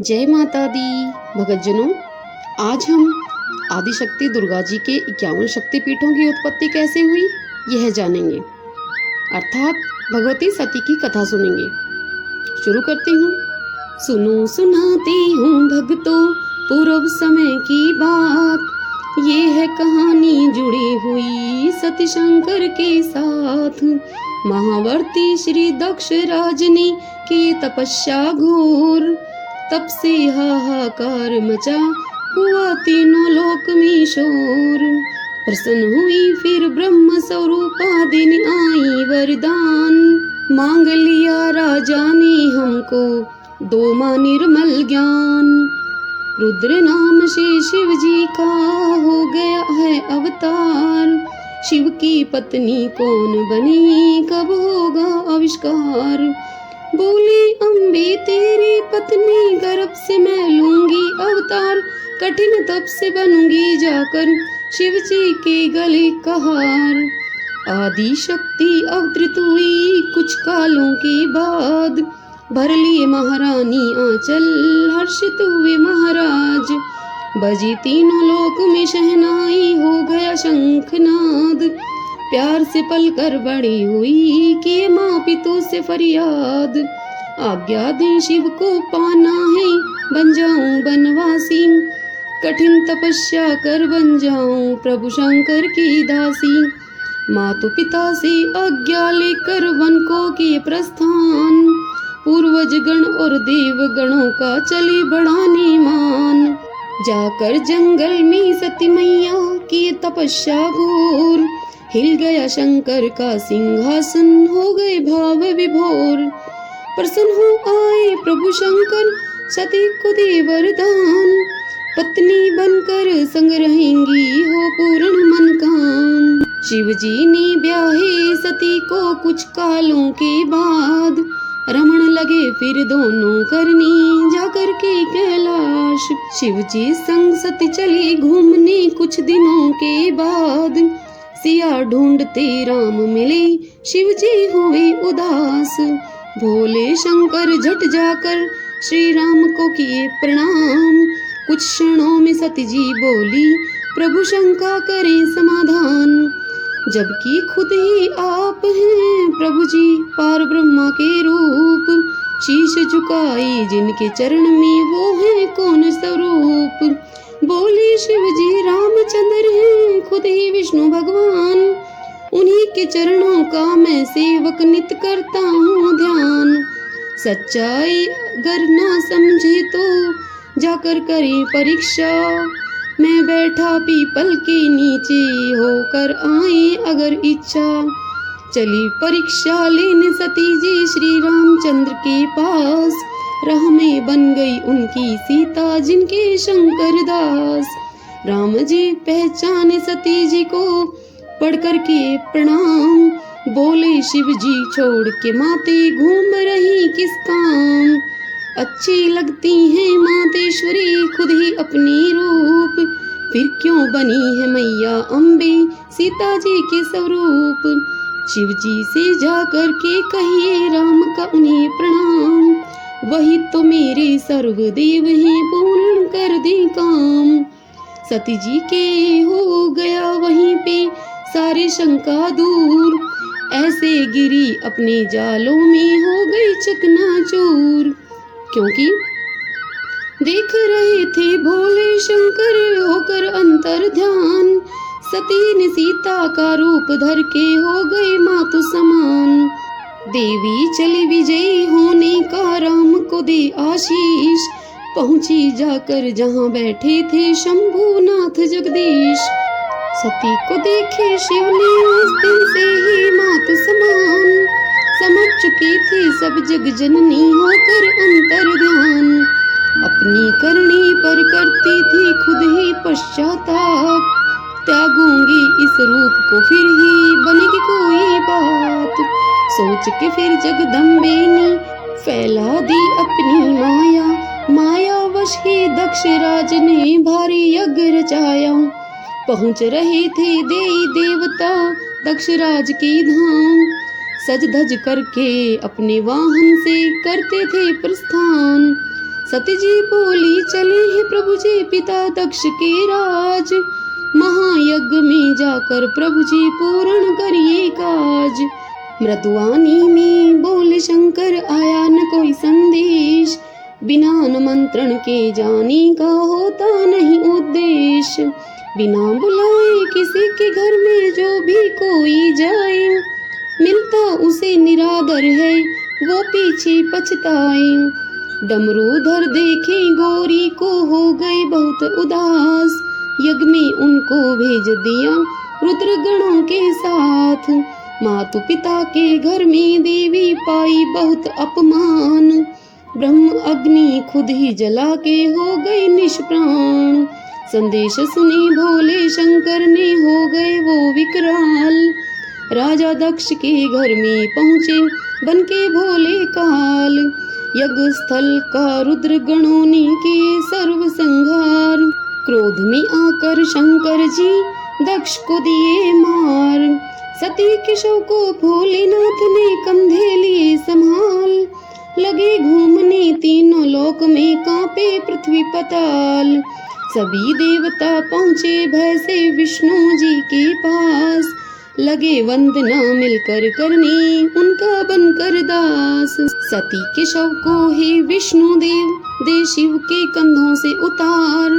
जय माता दी। भगतजनों, आज हम आदिशक्ति दुर्गा जी के 51 शक्तिपीठों की उत्पत्ति कैसे हुई यह जानेंगे, अर्थात भगवती सती की कथा सुनेंगे। शुरू करती हूँ। सुनो सुनाती हूँ भक्तों पूर्व समय की बात, ये है कहानी जुड़ी हुई सती शंकर के साथ। महावर्ती श्री दक्ष राज ने की तपस्या घोर, तब से हाहाकार मचा हुआ तीनों लोक में शोर। प्रसन्न हुई फिर ब्रह्म स्वरूपा दिन आई वरदान, मांग लिया राजा ने हमको दो मां निर्मल ज्ञान। रुद्र नाम से शिव जी का हो गया है अवतार, शिव की पत्नी कौन बनी कब होगा आविष्कार। बोली अम्बे तेरी पत्नी गर्भ से मैं लूंगी अवतार, कठिन तप से बनूंगी जाकर शिव जी के गले का हार। आदि शक्ति अवतरित हुई कुछ कालों के बाद, भर लिए महारानी आंचल हर्षित हुए महाराज। बजी तीनों लोक में शहनाई हो गया शंखनाद, प्यार से पलकर बड़ी हुई किए माँ पितों से फरियाद। आज्ञा दें शिव को पाना है बन जाऊं बनवासी, कठिन तपस्या कर बन जाऊं प्रभु शंकर की दासी। मातु पिता से आज्ञा लेकर वन को किए प्रस्थान, पूर्वज गण और देव गणों का चले बढ़ाने मान। जाकर जंगल में सती मैया की तपस्या घोर, हिल गया शंकर का सिंहासन हो गए भाव विभोर। प्रसन्न हो आए प्रभु शंकर सती को दे वरदान, पत्नी बनकर संग रहेंगी हो पूर्ण मन काम। शिव जी ने ब्याहे सती को कुछ कालों के बाद, रमण लगे फिर दोनों करनी जाकर के कैलाश। शिव जी संग सती चली घूमने कुछ दिनों के बाद, सिया ढूंढते राम मिले शिव जी हुए उदास। भोले शंकर झट जाकर श्री राम को किए प्रणाम, कुछ क्षणों में सती जी बोली प्रभु शंका करें समाधान। जबकि खुद ही आप हैं प्रभु जी पार ब्रह्मा के रूप, शीश झुकाई जिनके चरण में वो है कौन स्वरूप। बोले शिव जी रामचंद्र हैं खुद ही विष्णु भगवान, उन्हीं के चरणों का मैं सेवक नित करता हूँ ध्यान। सच्चाई अगर ना समझे तो जाकर करें परीक्षा, मैं बैठा पीपल के नीचे होकर आए अगर इच्छा। चली परीक्षा लेने सती जी श्री रामचंद्र के पास, राह में बन गई उनकी सीता जिनके शंकर दास। राम जी पहचाने सती जी को पढ़कर के प्रणाम, बोले शिव जी छोड़ के माते घूम रही किस काम। अच्छी लगती है मातेश्वरी खुद ही अपनी रूप, फिर क्यों बनी है मैया अम्बे सीता जी के स्वरूप। शिव जी से जाकर के कहिए राम का उन्हें प्रणाम, वही तो मेरे सर्वदेव हैं पूर्ण कर दे काम। सती जी के हो गया वहीं पे सारे शंका दूर, ऐसे गिरी अपने जालों में हो गई चकनाचूर। क्योंकि देख रहे थे भोले शंकर होकर अंतर ध्यान, सती ने सीता का रूप धर के हो गए मातु समान। देवी चली विजयी होने का राम को दे आशीष, पहुंची जाकर जहां बैठे थे शंभुनाथ जगदीश। सती को देखे शिव ने उस दिन से ही मातु समान, समझ चुके थे सब जग जननी होकर अंतर ध्यान। अपनी करनी पर करती थी खुद ही पश्चाताप, त्यागूंगी इस रूप को फिर ही बनेगी कोई बात। सोच के फिर जगदम्बे ने फैला दी अपनी माया, माया वश ही दक्ष राज ने भारी यज्ञ रचाया। पहुंच रहे थे देई देवता दक्ष राज के धाम, सज धज करके अपने वाहन से करते थे प्रस्थान। सती जी बोली चले हैं प्रभु जी पिता दक्ष के राज, महायज्ञ में जाकर प्रभु जी पूर्ण करिए काज। मृदुवाणी में बोले शंकर आया न कोई संदेश, बिना निमंत्रण के जाने का होता नहीं उद्देश्य। बिना बुलाए किसी के घर में जो भी कोई जाए, मिलता उसे निरादर है वो पीछे पछताए। डमरूधर देखे गौरी को हो गए बहुत उदास, यज्ञ में उनको भेज दिया रुद्र गणों के साथ। मातु पिता के घर में देवी पाई बहुत अपमान, ब्रह्म अग्नि खुद ही जला के हो गए निष्प्राण। संदेश सुने भोले शंकर ने हो गए वो विकराल, राजा दक्ष के घर में पहुँचे बन के भोले काल। यज्ञ स्थल का रुद्र गणों ने किए सर्व संहार, क्रोध में आकर शंकर जी दक्ष को दिए मार। सती के शव को भोलेनाथ ने कंधे लिए संभाल, लगे घूमने तीनों लोक में कांपे पृथ्वी पताल। सभी देवता पहुँचे भय से विष्णु जी के पास, लगे वंदना मिलकर करने उनका बनकर दास। सती के शव को ही विष्णु देव दे शिव के कंधों से उतार,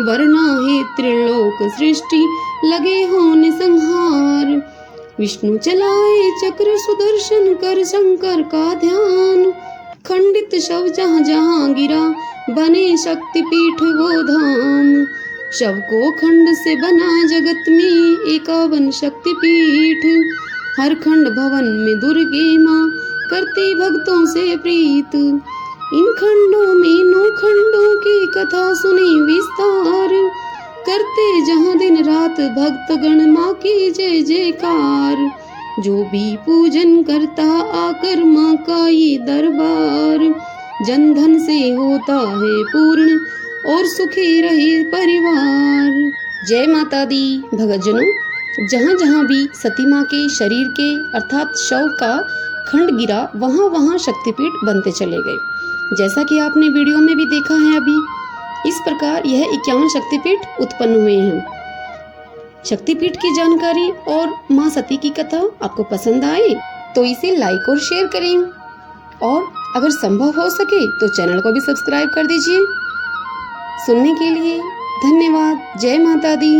वरना है त्रिलोक सृष्टि लगे होने संहार। विष्णु चलाए चक्र सुदर्शन कर शंकर का ध्यान, खंडित शव जहाँ जहाँ गिरा बने शक्तिपीठ वो धाम। शव को खंड से बना जगत में 51 शक्तिपीठ, हर खंड भवन में दुर्गे माँ करती भक्तों से प्रीत। इन खंडों में 9 खंडों की कथा सुनी विस्तार, करते जहाँ दिन रात भक्त गण माँ की जय जयकार। जो भी पूजन करता आकर माँ का ये दरबार, जन धन से होता है पूर्ण और सुखी रहे परिवार। जय माता दी। भक्तजनों, जहाँ जहाँ भी सती माँ के शरीर के अर्थात शव का खंड गिरा वहाँ वहाँ शक्तिपीठ बनते चले गए। जैसा कि आपने वीडियो में भी देखा है अभी, इस प्रकार यह 51 शक्तिपीठ उत्पन्न हुए हैं। शक्तिपीठ की जानकारी और माँ सती की कथा आपको पसंद आए तो इसे लाइक और शेयर करें, और अगर संभव हो सके तो चैनल को भी सब्सक्राइब कर दीजिए। सुनने के लिए धन्यवाद। जय माता दी।